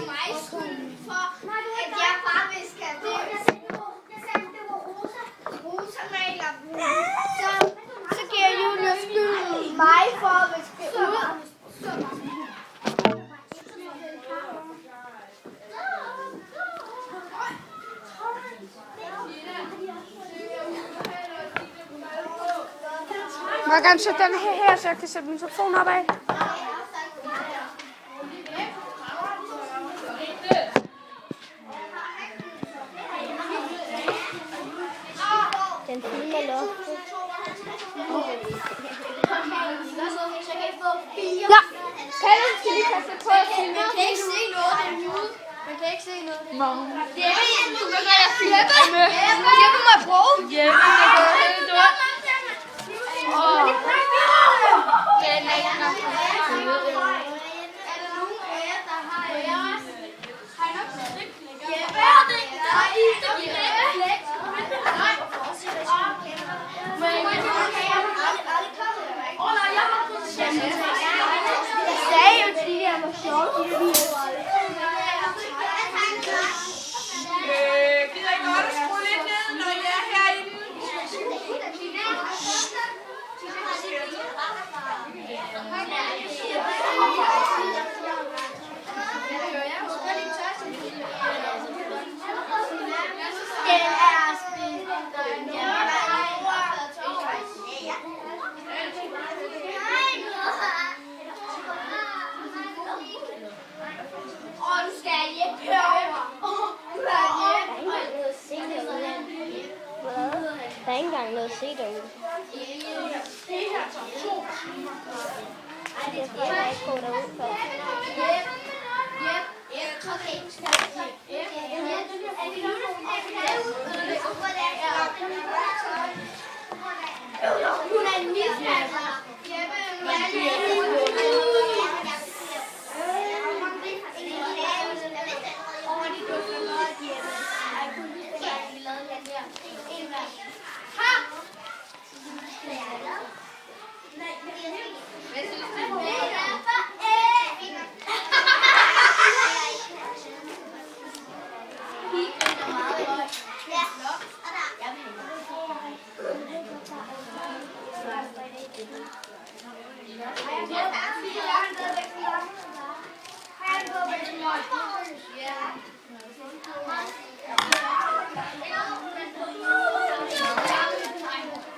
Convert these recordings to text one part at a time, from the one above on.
mig skyld for, at jeg bare vil skal det. Jeg sagde, det var Rosa. Rosa maler dem. Så giver Julia skylden mig for at viske ud. Må jeg gerne sætte den her, så jeg kan sætte mikrofonen op af? Den filmer loftet. Ja, Kalle, skal vi passe på at filme? Man kan ikke se noget, det er mude. Man kan ikke se noget. Det er ikke nu, når jeg filmer. Jeppe må bruge. Jeppe, det går helt Der er ikke engang noget at se derude. Det her tager 2 timer. Det skal jeg ikke gå derud for. Hun er en mishandler.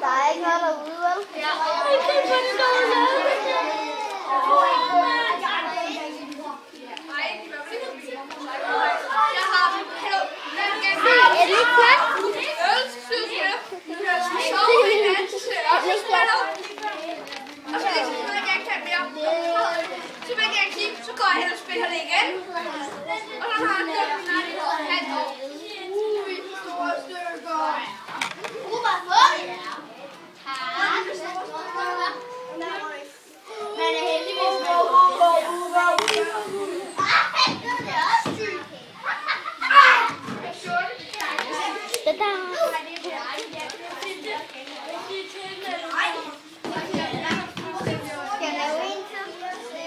Der er ikke noget derude, vel? Er det ikke klart? Og så er det sådan noget, jeg ikke kan mere. Så vil jeg kigge, så går jeg hen og spiller det igen. Og så har jeg det i halvt år. Vi store stykker. Hvad for? Man er heldigvis med. Det der.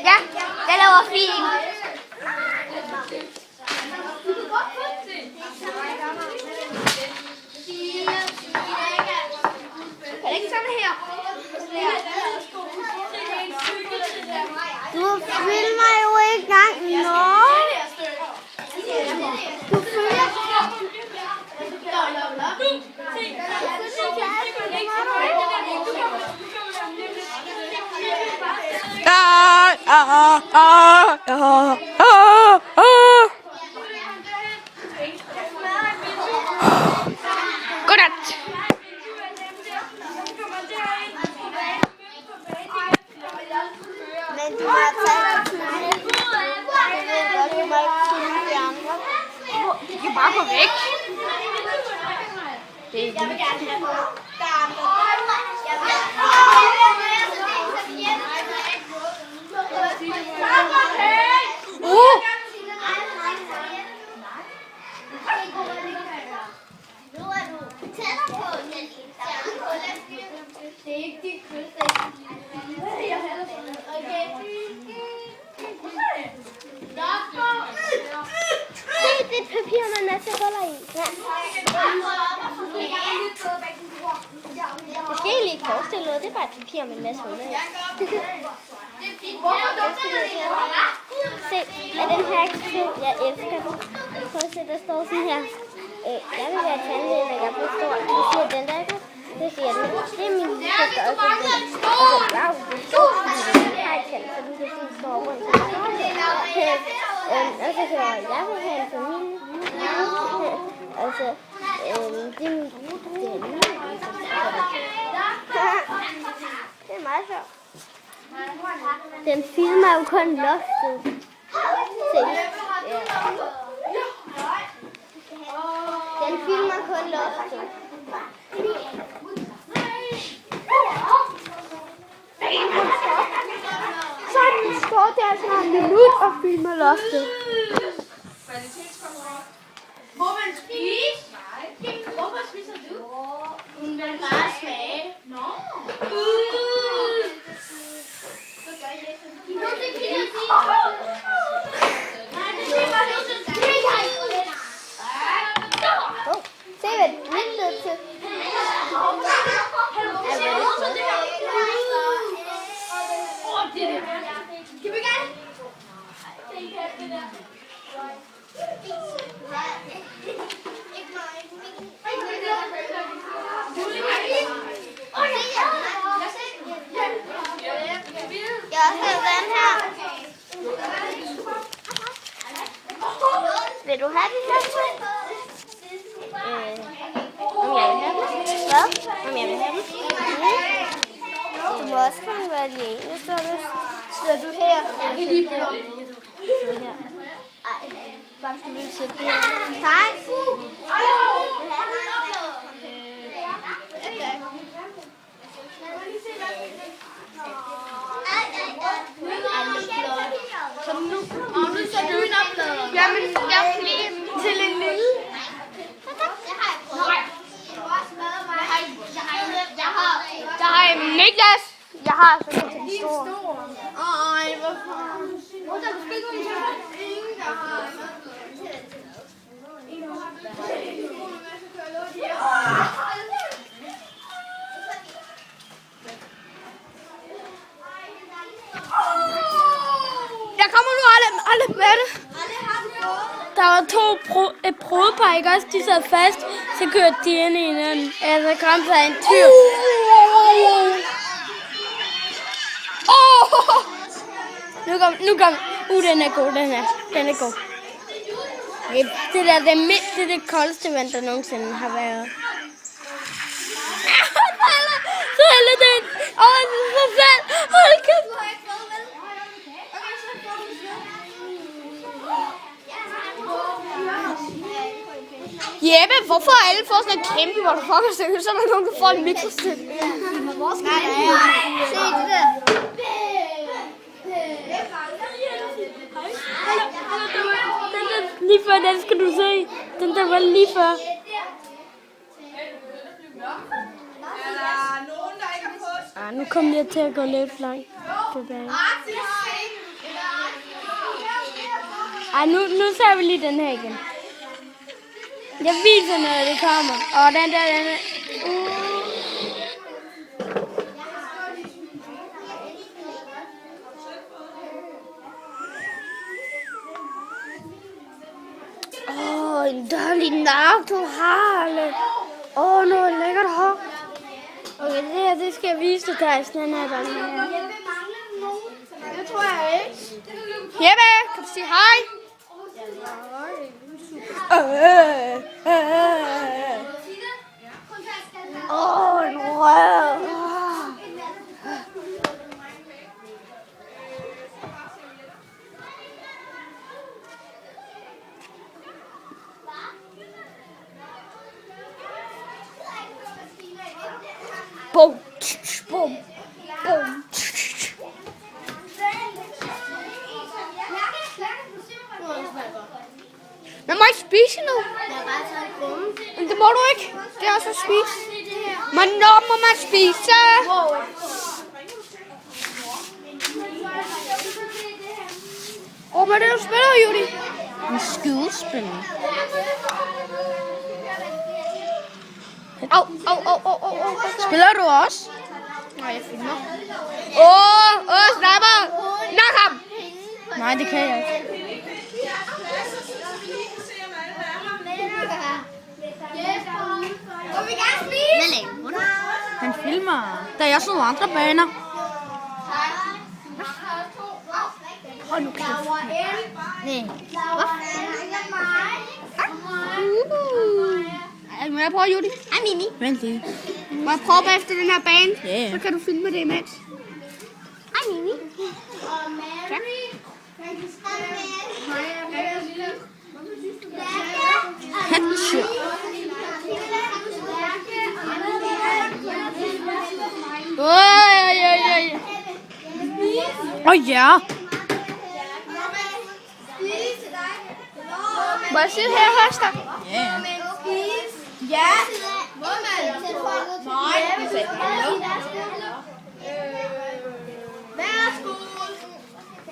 Ja, Jeg laver film. er det ikke sådan her? Du filmer jo ikke engang noget. Du filmer. Godnat. Men du må tage dig tydeligt. Jeg ved godt, du må ikke filme de andre. De kan bare gå væk. Jeg vil gerne have på. Der er andre. Nu er du tættere på den. Det er ikke dit kølsæt. Okay. boller i. Ja. Det skal egentlig ikke forestille noget. Det er bare et papir med en masse huller i. Se, er den her ikke sød? Jeg elsker den. Prøv at se, der står sådan her. Jeg vil være tandlæge, når jeg bliver stor. Det siger den der ikke. Det siger den. Det er min søster også. Og så, wow, det er stor. Jeg har ikke kendt, så du kan sige, står rundt. Og så siger jeg, jeg vil have en familie. Og så, det er min stemme. Det er meget sjovt. Den filmer jo kun loftet. Se. Ja. Den filmer kun loftet. Så den står der sådan en minut og filmer loftet. Må man spise? Nej. Hvorfor spiser du? Hun vil bare smage. Nå. Se hvad det er blevet til. Kan vi gerne? Jeg har også den her. Vil du have den her til? Om jeg vil have den? Hvad? Om jeg vil have den? Du må også kunne være de ene, så sidder du her. Jeg lige på. Her. Bare skal du sætte det her. Tak. Kom nu. Og nu sætter du en oplader. Jamen, jeg bliver til en lille. Der har jeg Niklas. Jeg har sådan en til stor. Ej, hvorfor? Rosa, du skal ikke gå med ingen, der har Jeg kommer nu aldrig med det. Der var et brudepar, ikke også? De sad fast, så kørte de ind i hinanden. Altså kom der en tyr. Nu kom. Den er god, den er god. Det der, det er det koldeste vand, der nogensinde har været. Så hælder den. Så fald. Hold kæft. Jeppe, hvorfor har alle fået sådan et kæmpe motherfucker-stykke, så er der nogen, der får en mikrostykke? Hvor skal jeg? Se det der. Den der lige før, den skal du se. Den der var lige før. Er der nogen, der ikke har på? Nu kommer jeg til at gå lidt langt tilbage. Ej, nu ser vi lige den her igen. Jeg viser, når det kommer. Og den der. En dejlig nap, du har. Noget lækkert hår. Okay, det her, det skal jeg vise dig, Thijs. Den her, der er her. Det tror jeg ikke. Jeppe, kan du sige hej? En røv. Bum, bum, bum. Man må ikke spise nu. Men det må du ikke. Det er også at spise. Men når må man spise? Hvad er det, du spiller, Judy? En skydespil. Spiller du også? Nej, jeg filmer. Snapper! Nok ham! Nej, det kan jeg ikke. Hvad laver du? Han filmer. Der er også nogle andre baner. Hold nu kæft. Nej. Må jeg prøve, Judy? Ej, Mimi. Vent lige. Må jeg prøve bagefter den her bane? Ja. Så kan du filme det imens. Ej, Mimi. Tak. Headshot. Ja. Må jeg sidde her hos dig? Ja. Ja. Må man? Nej, det sagde hallo. Værsgo.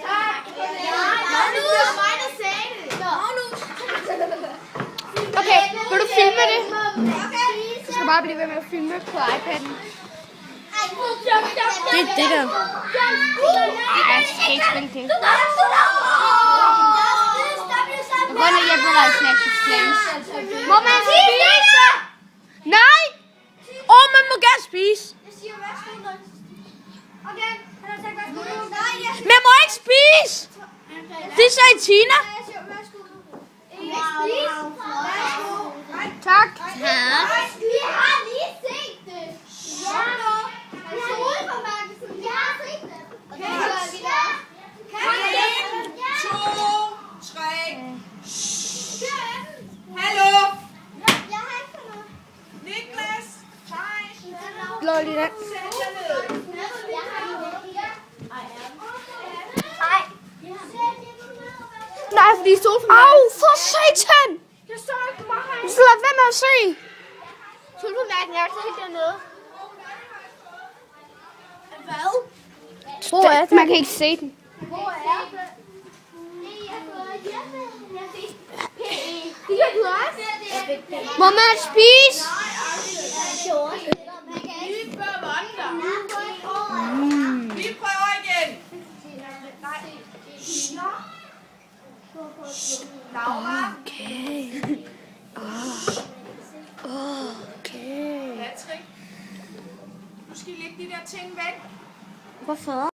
Tak. Det var mig, der sagde det. Okay, vil du filme det? Du skal bare blive ved med at filme på iPad'en. Det er det der. Ej, jeg skal ikke spille det. Gå ind og hjælpe mig at snakke til Flames. Må man spise? Nej! Man må gerne spise. Man må ikke spise! Det sagde Tina. Tak. Vi har lige set det. Ja. Jeg troede på Markus. Jeg har set det. Okay, så gør vi det. 1, 2, 3. Hallo? Jeg har ikke fået noget. Niklas? Hej. Slå lige den. Sæt jer ned. Nej, fordi sofaen... Au, for satan! Jeg så ikke mig. Så lad være med at se. Solbemærkning er også helt dernede. Hvad? Hvor er den? Man kan ikke se den. Hvor er den? Det kan du også. Må man spise? Vi prøver igen. Laura? Okay. Okay. Patrick? Nu skal I lægge de der ting væk. Hvorfor?